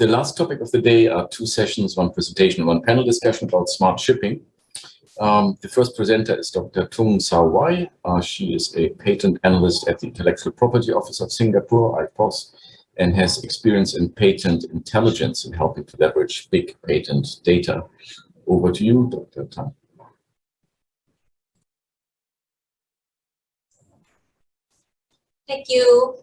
The last topic of the day are two sessions, one presentation, one panel discussion about smart shipping. The first presenter is Dr. Tung. She is a patent analyst at the Intellectual Property Office of Singapore, IPOS, and has experience in patent intelligence and helping to leverage big patent data. Over to you, Dr. Tung. Thank you.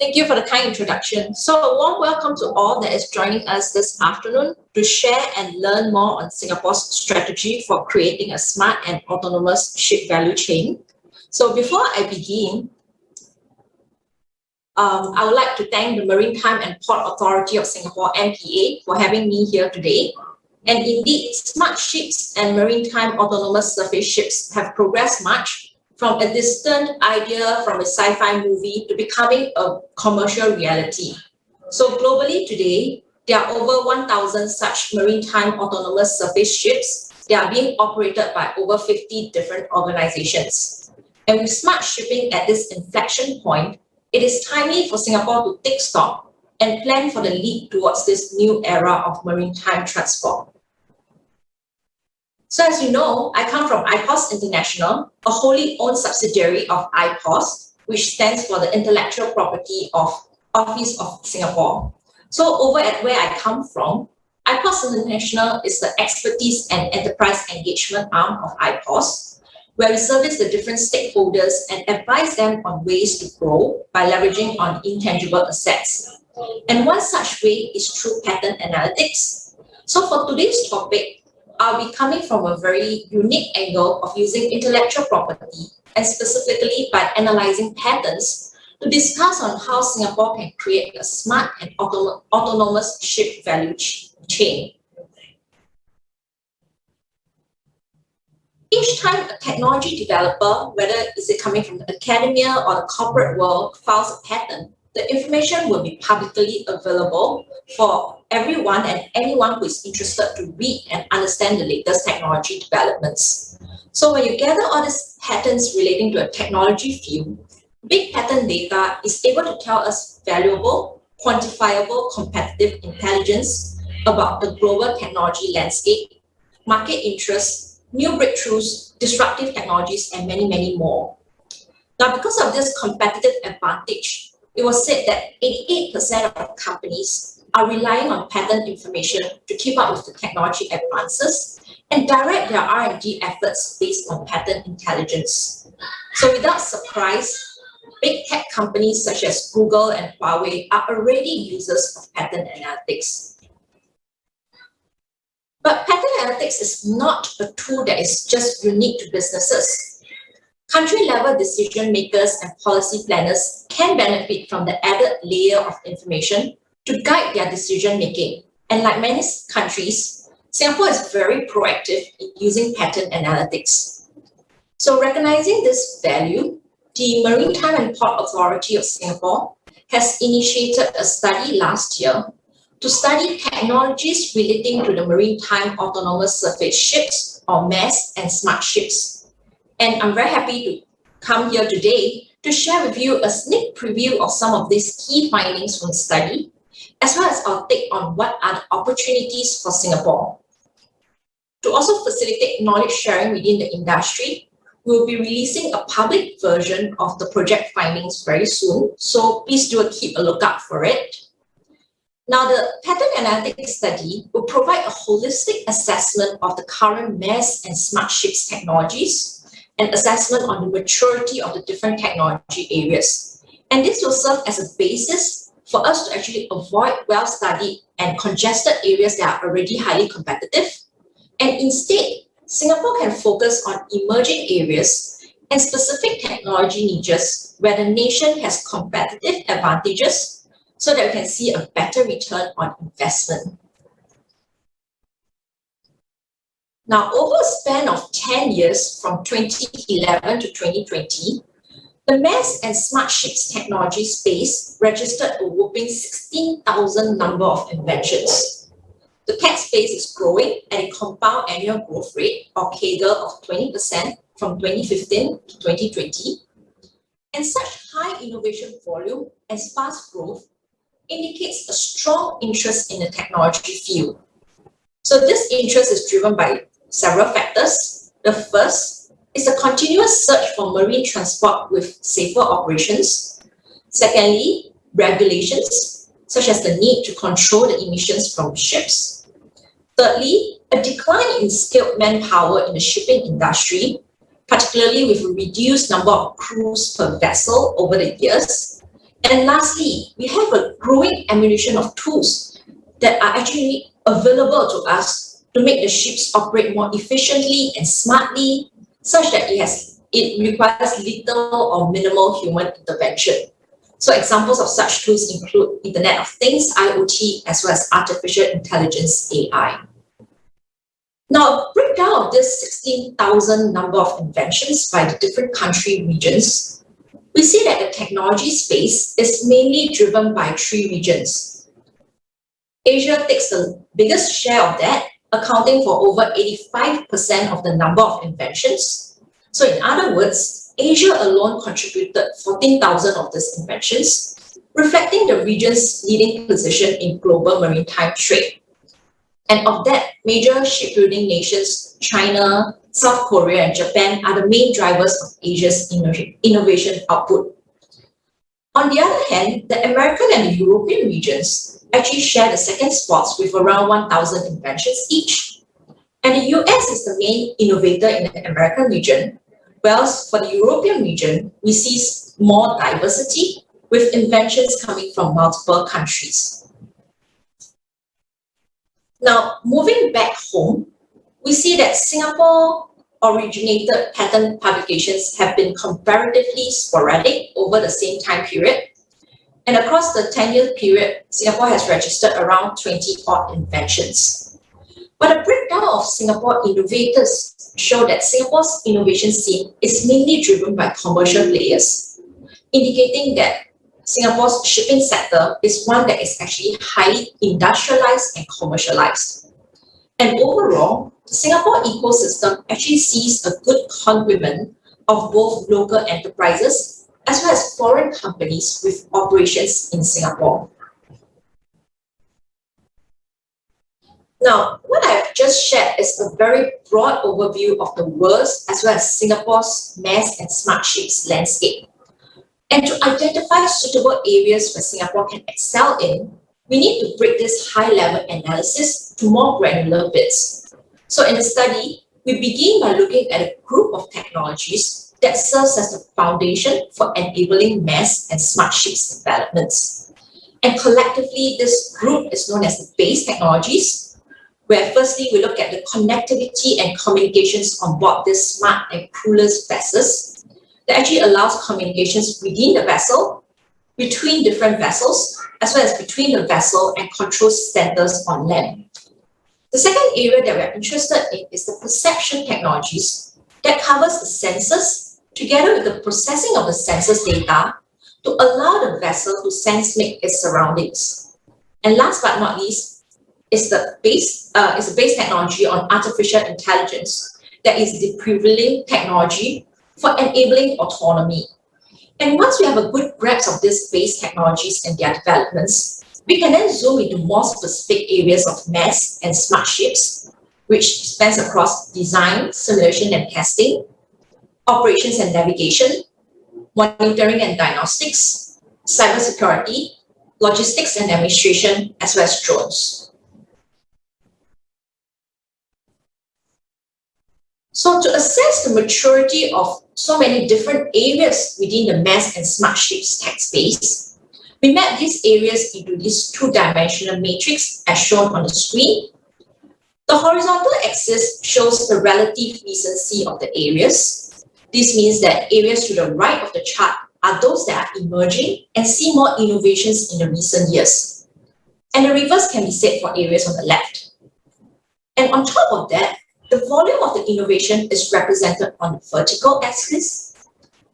Thank you for the kind introduction. So a warm welcome to all that is joining us this afternoon to share and learn more on Singapore's strategy for creating a smart and autonomous ship value chain. So before I begin, I would like to thank the Maritime and Port Authority of Singapore, MPA, for having me here today. And indeed, smart ships and maritime autonomous surface ships have progressed much from a distant idea from a sci-fi movie to becoming a commercial reality. So globally today, there are over 1,000 such maritime autonomous surface ships. They are being operated by over 50 different organizations. And with smart shipping at this inflection point, it is timely for Singapore to take stock and plan for the leap towards this new era of maritime transport. So as you know, I come from ICOS International, a wholly owned subsidiary of IPOS, which stands for the Intellectual Property Office of Singapore. So over at where I come from, ICOS International is the expertise and enterprise engagement arm of IPOS, where we service the different stakeholders and advise them on ways to grow by leveraging on intangible assets. And one such way is through patent analytics. So for today's topic, I'll be coming from a very unique angle of using intellectual property, and specifically by analyzing patents to discuss on how Singapore can create a smart and autonomous ship value chain. Each time a technology developer, whether is it coming from the academia or the corporate world, files a patent, the information will be publicly available for everyone and anyone who is interested to read and understand the latest technology developments. So when you gather all these patents relating to a technology field, big patent data is able to tell us valuable, quantifiable, competitive intelligence about the global technology landscape, market interests, new breakthroughs, disruptive technologies, and many, many more. Now, because of this competitive advantage, it was said that 88% of companies are relying on patent information to keep up with the technology advances and direct their R&D efforts based on patent intelligence. So without surprise, big tech companies such as Google and Huawei are already users of patent analytics. But patent analytics is not a tool that is just unique to businesses. Country-level decision makers and policy planners can benefit from the added layer of information to guide their decision making. And like many countries, Singapore is very proactive in using patent analytics. So recognizing this value, the Maritime and Port Authority of Singapore has initiated a study last year to study technologies relating to the maritime autonomous surface ships, or MAS, and smart ships. And I'm very happy to come here today to share with you a sneak preview of some of these key findings from the study, as well as our take on what are the opportunities for Singapore. To also facilitate knowledge sharing within the industry, we'll be releasing a public version of the project findings very soon, so please do keep a lookout for it. Now, the patent analytics study will provide a holistic assessment of the current MAS and smart ships technologies, and assessment on the maturity of the different technology areas. And this will serve as a basis for us to actually avoid well-studied and congested areas that are already highly competitive. And instead, Singapore can focus on emerging areas and specific technology niches where the nation has competitive advantages so that we can see a better return on investment. Now, over a span of 10 years from 2011 to 2020, the MAS and smart ships technology space registered a whopping 16,000 number of inventions. The tech space is growing at a compound annual growth rate, or CAGR, of 20% from 2015 to 2020. And such high innovation volume and fast growth indicates a strong interest in the technology field. So this interest is driven by several factors. The first is the continuous search for marine transport with safer operations. Secondly, regulations, such as the need to control the emissions from ships. Thirdly, a decline in skilled manpower in the shipping industry, particularly with a reduced number of crews per vessel over the years. And lastly, we have a growing ammunition of tools that are actually available to us to make the ships operate more efficiently and smartly, such that it requires little or minimal human intervention. So examples of such tools include Internet of Things, IoT, as well as artificial intelligence, AI. Now, a breakdown of this 16,000 number of inventions by the different country regions, we see that the technology space is mainly driven by 3 regions. Asia takes the biggest share of that, accounting for over 85% of the number of inventions. So in other words, Asia alone contributed 14,000 of these inventions, reflecting the region's leading position in global maritime trade. And of that, major shipbuilding nations, China, South Korea, and Japan are the main drivers of Asia's innovation output. On the other hand, the American and the European regions actually share the second spots with around 1,000 inventions each. And the US is the main innovator in the American region, whereas for the European region, we see more diversity with inventions coming from multiple countries. Now, moving back home, we see that Singapore-originated patent publications have been comparatively sporadic over the same time period. And across the 10-year period, Singapore has registered around 20-odd inventions. But a breakdown of Singapore innovators show that Singapore's innovation scene is mainly driven by commercial players, indicating that Singapore's shipping sector is one that is actually highly industrialized and commercialized. And overall, the Singapore ecosystem actually sees a good complement of both local enterprises as well as foreign companies with operations in Singapore. Now, what I've just shared is a very broad overview of the world's as well as Singapore's mass and smart ships landscape. And to identify suitable areas where Singapore can excel in, we need to break this high-level analysis to more granular bits. So in the study, we begin by looking at a group of technologies that serves as the foundation for enabling mass and smart ships developments. And collectively, this group is known as the base technologies, where firstly, we look at the connectivity and communications on board these smart and crewless vessels that actually allows communications within the vessel, between different vessels, as well as between the vessel and control centers on land. The second area that we're interested in is the perception technologies that covers the sensors together with the processing of the sensors data to allow the vessel to sense-make its surroundings. And last but not least is the base technology on artificial intelligence that is the prevailing technology for enabling autonomy. And once we have a good grasp of these base technologies and their developments, we can then zoom into more specific areas of mass and smart ships, which spans across design, simulation and testing, operations and navigation, monitoring and diagnostics, cybersecurity, logistics and administration, as well as drones. So to assess the maturity of so many different areas within the mass and smart ships tech space, we map these areas into this 2-dimensional matrix as shown on the screen. The horizontal axis shows the relative recency of the areas. This means that areas to the right of the chart are those that are emerging and see more innovations in the recent years. And the reverse can be said for areas on the left. And on top of that, the volume of the innovation is represented on the vertical axis.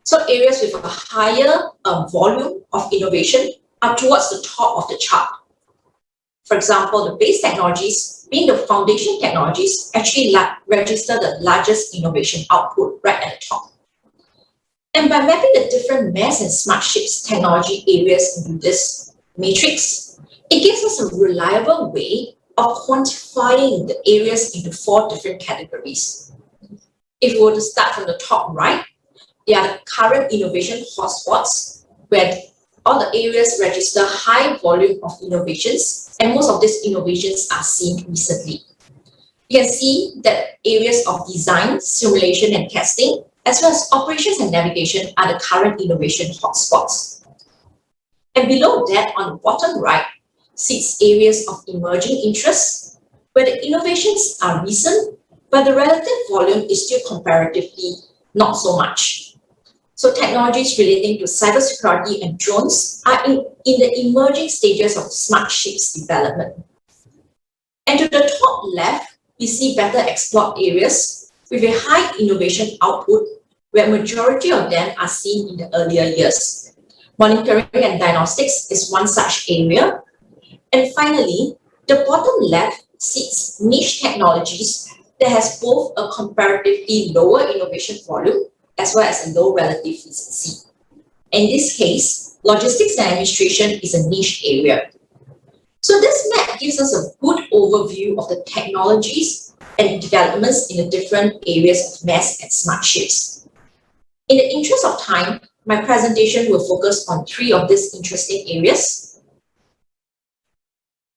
So areas with a higher volume of innovation are towards the top of the chart. For example, the base technologies, being the foundation technologies, actually register the largest innovation output right at the top. And by mapping the different mass and smart ships technology areas into this matrix, it gives us a reliable way of quantifying the areas into 4 different categories. If we were to start from the top right, they are the current innovation hotspots, where all the areas register high volume of innovations, and most of these innovations are seen recently. You can see that areas of design, simulation, and testing, as well as operations and navigation, are the current innovation hotspots. And below that, on the bottom right, sits areas of emerging interest, where the innovations are recent, but the relative volume is still comparatively not so much. So technologies relating to cybersecurity and drones are in the emerging stages of smart ships development. And to the top left, we see better explored areas with a high innovation output, where majority of them are seen in the earlier years. Monitoring and diagnostics is one such area. And finally, the bottom left sits niche technologies that has both a comparatively lower innovation volume as well as a low relative efficiency. In this case, logistics and administration is a niche area. So this map gives us a good overview of the technologies and developments in the different areas of mass and smart ships. In the interest of time, my presentation will focus on 3 of these interesting areas.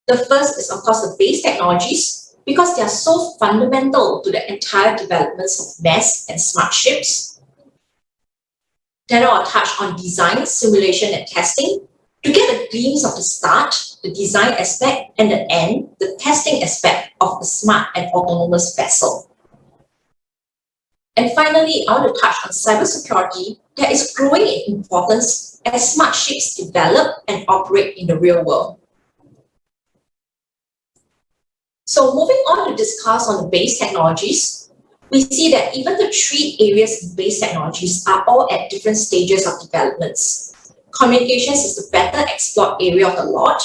The first is, of course, the base technologies, because they are so fundamental to the entire developments of mass and smart ships. Then I'll touch on design, simulation, and testing to get a glimpse of the start, the design aspect, and the end, the testing aspect of a smart and autonomous vessel. And finally, I want to touch on cybersecurity that is growing in importance as smart ships develop and operate in the real world. So moving on to discuss on the base technologies, we see that even the 3 areas in base technologies are all at different stages of developments. Communications is the better explored area of the lot,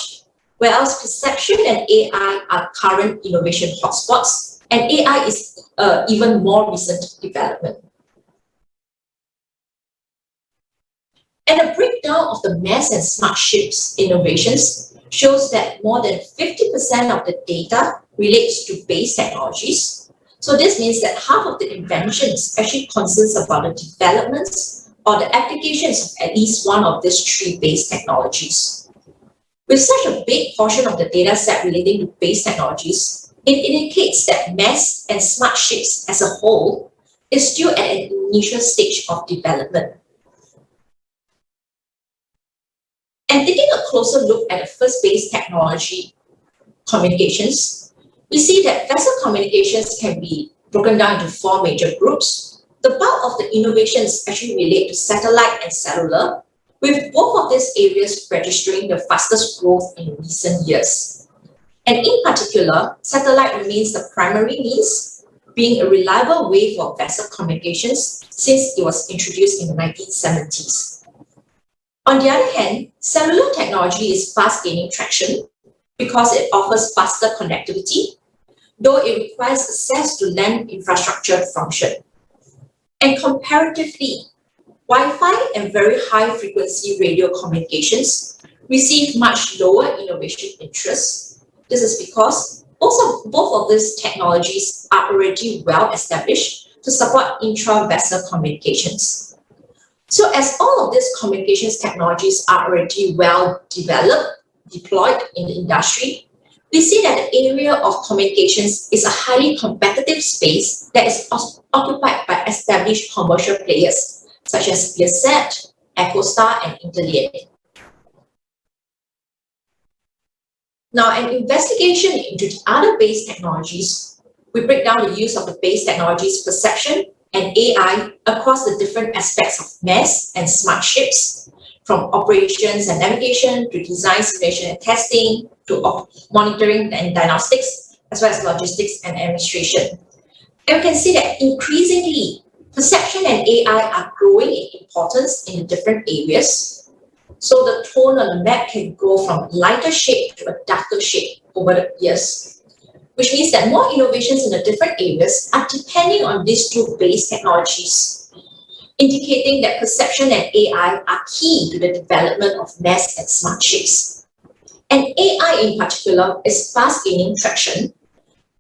whereas perception and AI are current innovation hotspots, and AI is even more recent development. And a breakdown of the mass and smart ships innovations shows that more than 50% of the data relates to base technologies. So this means that half of the inventions actually concerns about the developments or the applications of at least one of these 3 base technologies. With such a big portion of the data set relating to base technologies, it indicates that mass and smart ships as a whole is still at an initial stage of development. And taking a closer look at the first base technology, communications, we see that vessel communications can be broken down into 4 major groups. The bulk of the innovations actually relate to satellite and cellular, with both of these areas registering the fastest growth in recent years. And in particular, satellite remains the primary means, being a reliable way for vessel communications since it was introduced in the 1970s. On the other hand, cellular technology is fast gaining traction because it offers faster connectivity, though it requires access to land infrastructure function. And comparatively, Wi-Fi and very high frequency radio communications receive much lower innovation interest. This is because both of these technologies are already well established to support intra-vessel communications. So as all of these communications technologies are already well developed, deployed in the industry, we see that the area of communications is a highly competitive space that is occupied by established commercial players such as Viasat, EchoStar, and Interlink. Now, an investigation into the other base technologies, we break down the use of the base technologies perception and AI across the different aspects of mass and smart ships, from operations and navigation to design, simulation, and testing, to monitoring and diagnostics, as well as logistics and administration. And we can see that increasingly, perception and AI are growing in importance in the different areas. So the tone on the map can go from lighter shade to a darker shade over the years, which means that more innovations in the different areas are depending on these 2 base technologies. indicating that perception and AI are key to the development of mass and smart ships. And AI in particular is fast gaining traction,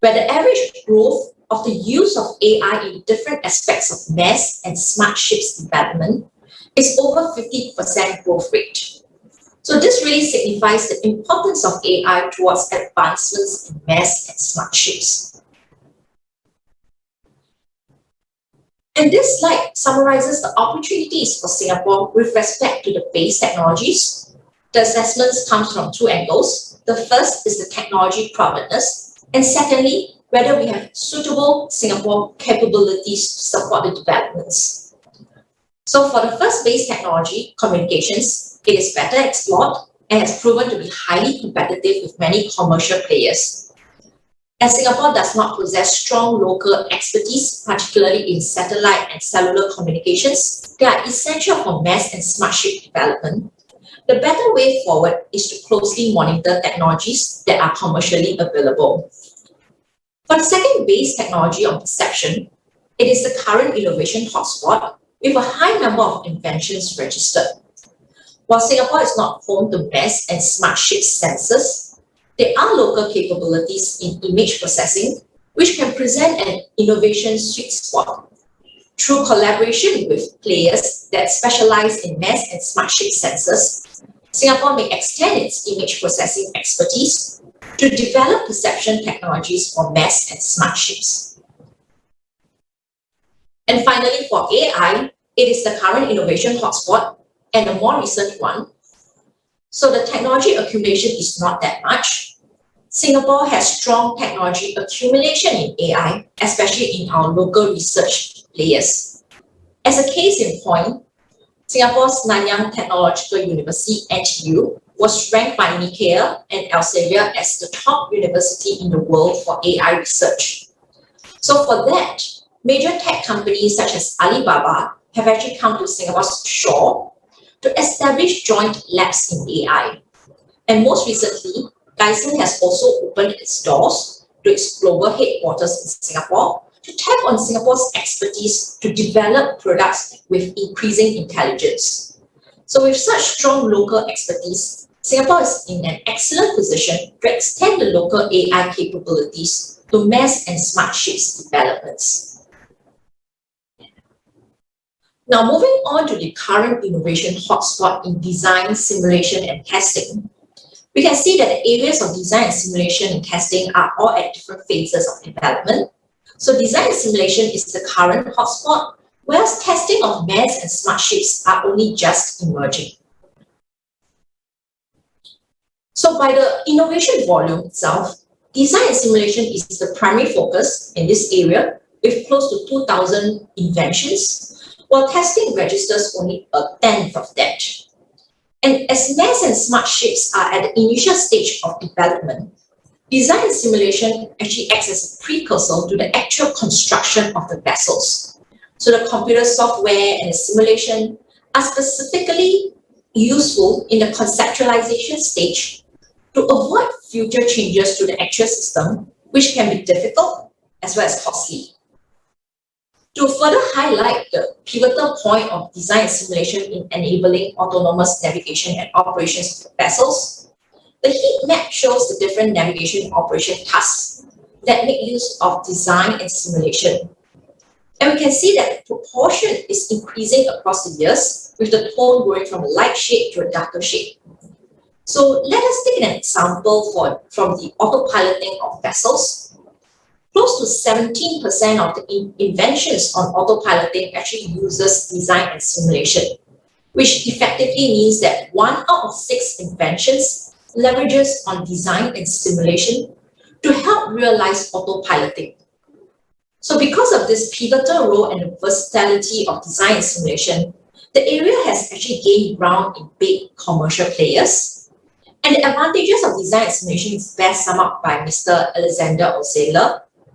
where the average growth of the use of AI in different aspects of mass and smart ships development is over 50% growth rate. So this really signifies the importance of AI towards advancements in mass and smart ships. And this slide summarizes the opportunities for Singapore with respect to the base technologies. The assessments comes from two angles. The first is the technology prominence, and secondly, whether we have suitable Singapore capabilities to support the developments. So for the first base technology, communications, it is better explored and has proven to be highly competitive with many commercial players. As Singapore does not possess strong local expertise, particularly in satellite and cellular communications, they are essential for mass and smart ship development. The better way forward is to closely monitor technologies that are commercially available. For the second base technology of perception, it is the current innovation hotspot with a high number of inventions registered. While Singapore is not home to mass and smart ship sensors, there are local capabilities in image processing, which can present an innovation sweet spot. Through collaboration with players that specialize in mass and smart ship sensors, Singapore may extend its image processing expertise to develop perception technologies for mass and smart ships. And finally, for AI, it is the current innovation hotspot and a more recent one. So the technology accumulation is not that much. Singapore has strong technology accumulation in AI, especially in our local research players. As a case in point, Singapore's Nanyang Technological University, NTU, was ranked by Nikkei and Elsevier as the top university in the world for AI research. So for that, major tech companies such as Alibaba have actually come to Singapore's shore to establish joint labs in AI. And most recently, Dyson has also opened its doors to its global headquarters in Singapore to tap on Singapore's expertise to develop products with increasing intelligence. So with such strong local expertise, Singapore is in an excellent position to extend the local AI capabilities to mass and smart ships developments. Now moving on to the current innovation hotspot in design, simulation and testing, we can see that the areas of design and simulation and testing are all at different phases of development. So design and simulation is the current hotspot, whereas testing of mass and smart ships are only just emerging. So by the innovation volume itself, design and simulation is the primary focus in this area with close to 2,000 inventions, while testing registers only a tenth of that. And as mass and smart ships are at the initial stage of development, design and simulation actually acts as a precursor to the actual construction of the vessels. So the computer software and the simulation are specifically useful in the conceptualization stage to avoid future changes to the actual system, which can be difficult as well as costly. To further highlight the pivotal point of design and simulation in enabling autonomous navigation and operations of the vessels, the heat map shows the different navigation and operation tasks that make use of design and simulation. And we can see that the proportion is increasing across the years, with the tone going from a light shade to a darker shade. So let us take an example from the autopiloting of vessels. Close to 17% of the inventions on autopiloting actually uses design and simulation, which effectively means that 1 out of 6 inventions leverages on design and simulation to help realize autopiloting. So because of this pivotal role and the versatility of design and simulation, the area has actually gained ground in big commercial players. And the advantages of design and simulation is best summed up by Mr. Alexander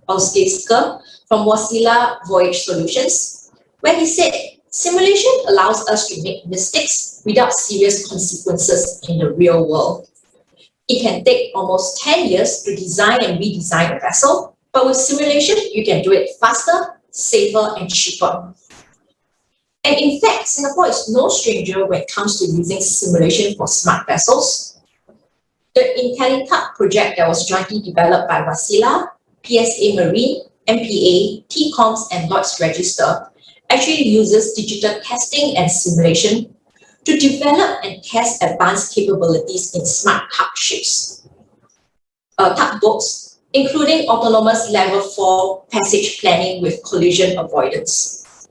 Olszewski from Mozilla Voyage Solutions, where he said, simulation allows us to make mistakes without serious consequences in the real world. It can take almost 10 years to design and redesign a vessel, but with simulation, you can do it faster, safer, and cheaper. And in fact, Singapore is no stranger when it comes to using simulation for smart vessels. The IntelliTUC project that was jointly developed by Wasila, PSA Marine, MPA, TCOMS, and Lloyd's Register actually uses digital testing and simulation to develop and test advanced capabilities in smart tugboats, including autonomous level 4 passage planning with collision avoidance.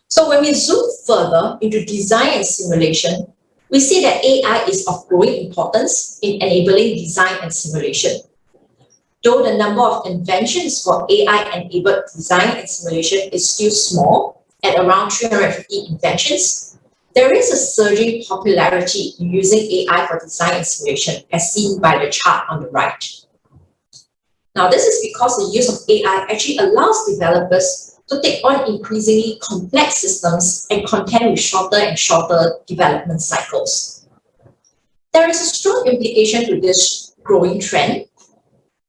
So when we zoom further into design and simulation, we see that AI is of growing importance in enabling design and simulation. Though the number of inventions for AI-enabled design and simulation is still small, at around 350 inventions, there is a surging popularity in using AI for design and simulation, as seen by the chart on the right. Now, this is because the use of AI actually allows developers to take on increasingly complex systems and contend with shorter and shorter development cycles. There is a strong implication to this growing trend.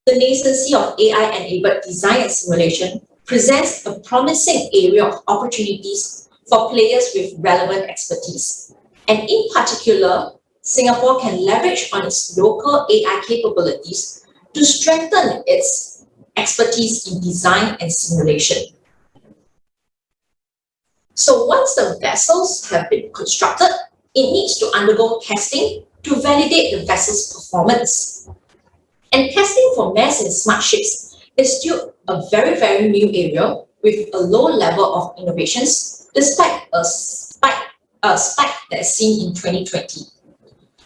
The nascency of AI-enabled design and simulation presents a promising area of opportunities for players with relevant expertise. And in particular, Singapore can leverage on its local AI capabilities to strengthen its expertise in design and simulation. So once the vessels have been constructed, it needs to undergo testing to validate the vessel's performance. And testing for mass and smart ships is still a very, very new area with a low level of innovations, despite a spike that's seen in 2020.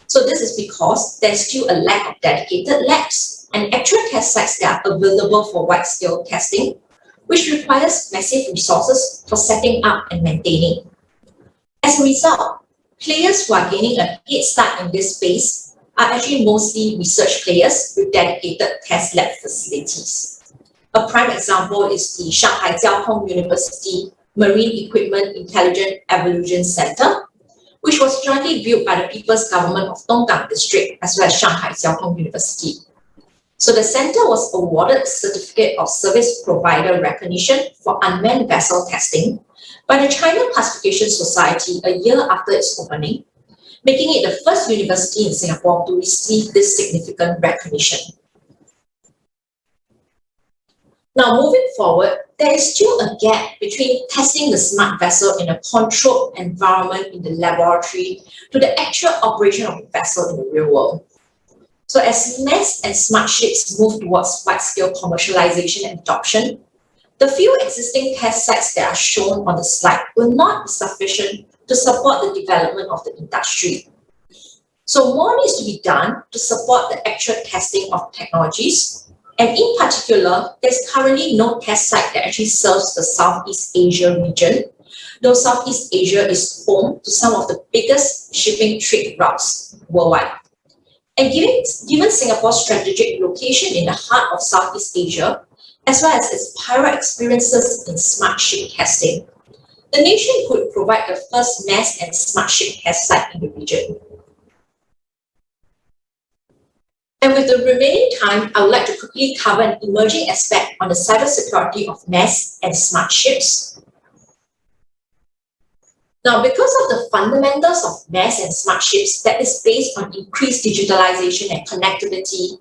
So this is because there's still a lack of dedicated labs and actual test sites that are available for wide-scale testing, which requires massive resources for setting up and maintaining. As a result, players who are gaining a head start in this space are actually mostly research players with dedicated test lab facilities. A prime example is the Shanghai Jiaotong University Marine Equipment Intelligent Evolution Center, which was jointly built by the People's Government of Tung District as well as Shanghai Jiaotong University. So the center was awarded a Certificate of Service Provider Recognition for unmanned vessel testing by the China Classification Society a year after its opening, making it the first university in Singapore to receive this significant recognition. Now, moving forward, there is still a gap between testing the smart vessel in a controlled environment in the laboratory to the actual operation of the vessel in the real world. So as mass and smart ships move towards wide-scale commercialization and adoption, the few existing test sites that are shown on the slide will not be sufficient to support the development of the industry. So more needs to be done to support the actual testing of technologies. And in particular, there's currently no test site that actually serves the Southeast Asia region, though Southeast Asia is home to some of the biggest shipping trade routes worldwide. And given Singapore's strategic location in the heart of Southeast Asia, as well as its prior experiences in smart ship testing, the nation could provide the first mass and smart ship test site in the region. And with the remaining time, I would like to quickly cover an emerging aspect on the cybersecurity of mass and smart ships. Now, because of the fundamentals of mass and smart ships that is based on increased digitalization and connectivity,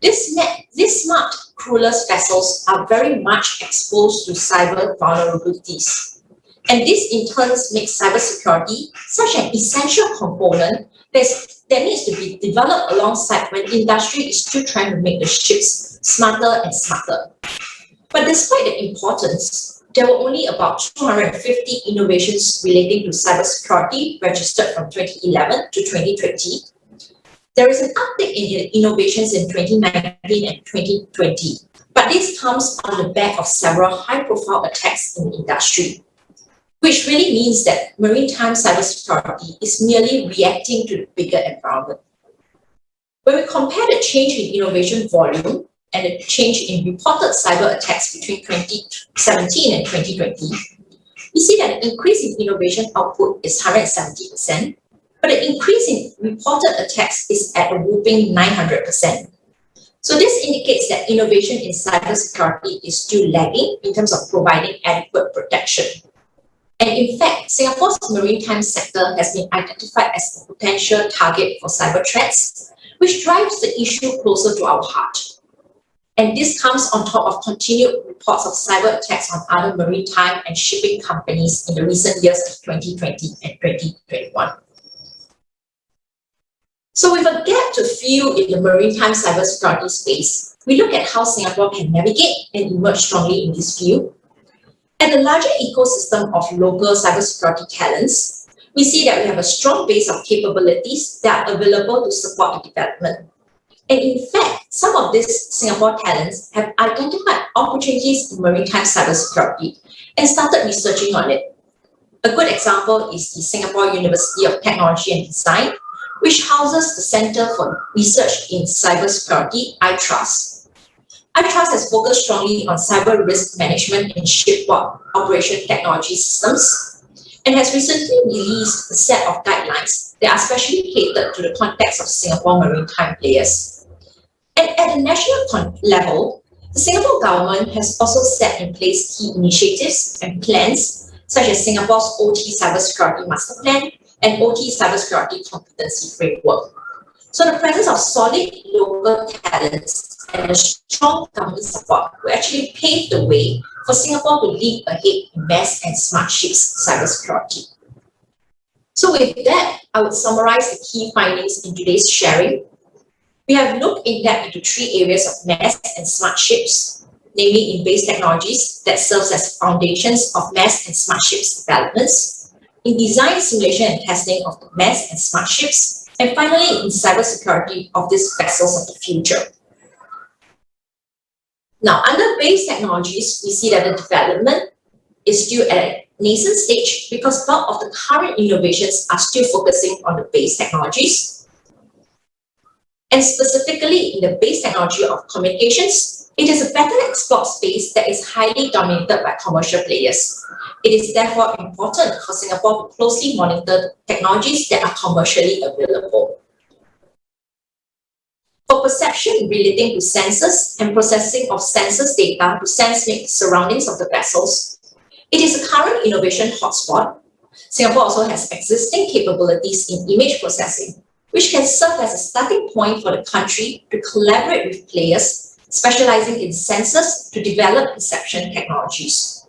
these smart crewless vessels are very much exposed to cyber vulnerabilities. And this in turn makes cybersecurity such an essential component that needs to be developed alongside when the industry is still trying to make the ships smarter and smarter. But despite the importance, there were only about 250 innovations relating to cybersecurity registered from 2011 to 2020. There is an uptick in innovations in 2019 and 2020, but this comes on the back of several high-profile attacks in the industry, which really means that maritime cybersecurity is merely reacting to the bigger environment. When we compare the change in innovation volume and the change in reported cyber attacks between 2017 and 2020, we see that the increase in innovation output is 170%, but the increase in reported attacks is at a whopping 900%. So this indicates that innovation in cybersecurity is still lagging in terms of providing adequate protection. And in fact, Singapore's maritime sector has been identified as a potential target for cyber threats, which drives the issue closer to our heart. And this comes on top of continued reports of cyber attacks on other maritime and shipping companies in the recent years of 2020 and 2021. So with a gap to fill in the maritime cybersecurity space, we look at how Singapore can navigate and emerge strongly in this field. At the larger ecosystem of local cybersecurity talents, we see that we have a strong base of capabilities that are available to support the development. And in fact, some of these Singapore talents have identified opportunities in maritime cybersecurity and started researching on it. A good example is the Singapore University of Technology and Design, which houses the Center for Research in Cybersecurity, ITRUS. ITRUS has focused strongly on cyber risk management in shipboard operation technology systems and has recently released a set of guidelines that are specially catered to the context of Singapore maritime players. And at the national level, the Singapore government has also set in place key initiatives and plans such as Singapore's OT Cybersecurity Master Plan and OT Cybersecurity Competency Framework. So the presence of solid local talents and a strong government support will actually pave the way for Singapore to lead ahead in mass and smart ships cybersecurity. So with that, I would summarize the key findings in today's sharing. We have looked in depth into three areas of mass and smart ships, namely in base technologies that serves as foundations of mass and smart ships developments, in design, simulation, and testing of the mass and smart ships, and finally in cybersecurity of these vessels of the future. Now, under base technologies, we see that the development is still at a nascent stage because bulk of the current innovations are still focusing on the base technologies. And specifically in the base technology of communications, it is a better explored space that is highly dominated by commercial players. It is therefore important for Singapore to closely monitor technologies that are commercially available. For perception relating to sensors and processing of sensors data to sense the surroundings of the vessels, it is a current innovation hotspot. Singapore also has existing capabilities in image processing, which can serve as a starting point for the country to collaborate with players specializing in sensors to develop perception technologies.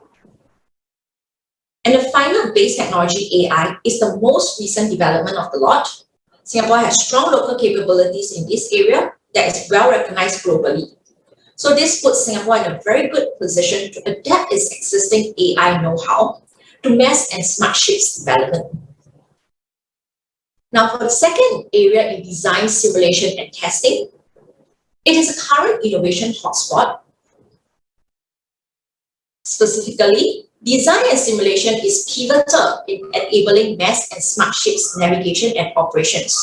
And the final base technology, AI, is the most recent development of the lot. Singapore has strong local capabilities in this area that is well recognized globally. So this puts Singapore in a very good position to adapt its existing AI know-how to mass and smart ships development. Now, for the second area in design, simulation, and testing, it is a current innovation hotspot. Specifically, design and simulation is pivotal in enabling mass and smart ships navigation and operations.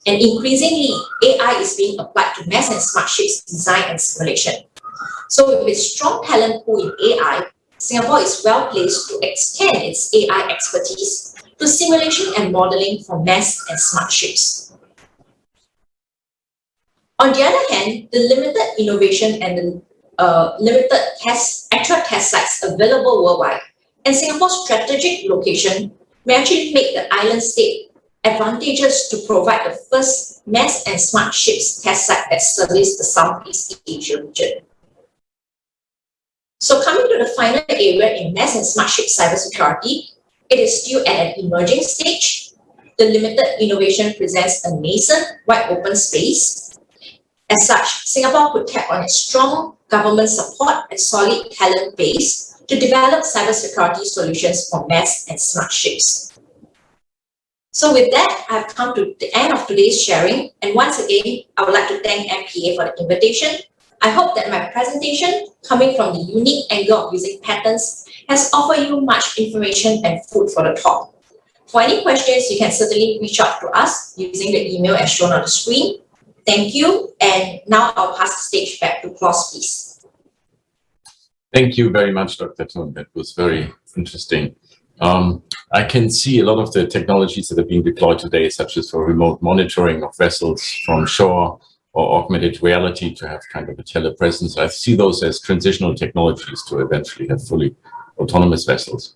And increasingly, AI is being applied to mass and smart ships design and simulation. So with its strong talent pool in AI, Singapore is well placed to extend its AI expertise to simulation and modeling for mass and smart ships. On the other hand, the limited innovation and the limited actual test sites available worldwide and Singapore's strategic location may actually make the island state advantageous to provide the first mass and smart ships test site that service the Southeast Asia region. So coming to the final area in mass and smart ship cybersecurity, it is still at an emerging stage. The limited innovation presents a nascent, wide open space. As such, Singapore could tap on its strong government support and solid talent base to develop cybersecurity solutions for mass and smart ships. So with that, I've come to the end of today's sharing. And once again, I would like to thank MPA for the invitation. I hope that my presentation, coming from the unique angle of using patterns, has offered you much information and food for the thought. For any questions, you can certainly reach out to us using the email as shown on the screen. Thank you. And now I'll pass the stage back to Klaus, please. Thank you very much, Dr. Tung. That was very interesting. I can see a lot of the technologies that are being deployed today, such as for remote monitoring of vessels from shore, or augmented reality to have kind of a telepresence. I see those as transitional technologies to eventually have fully autonomous vessels.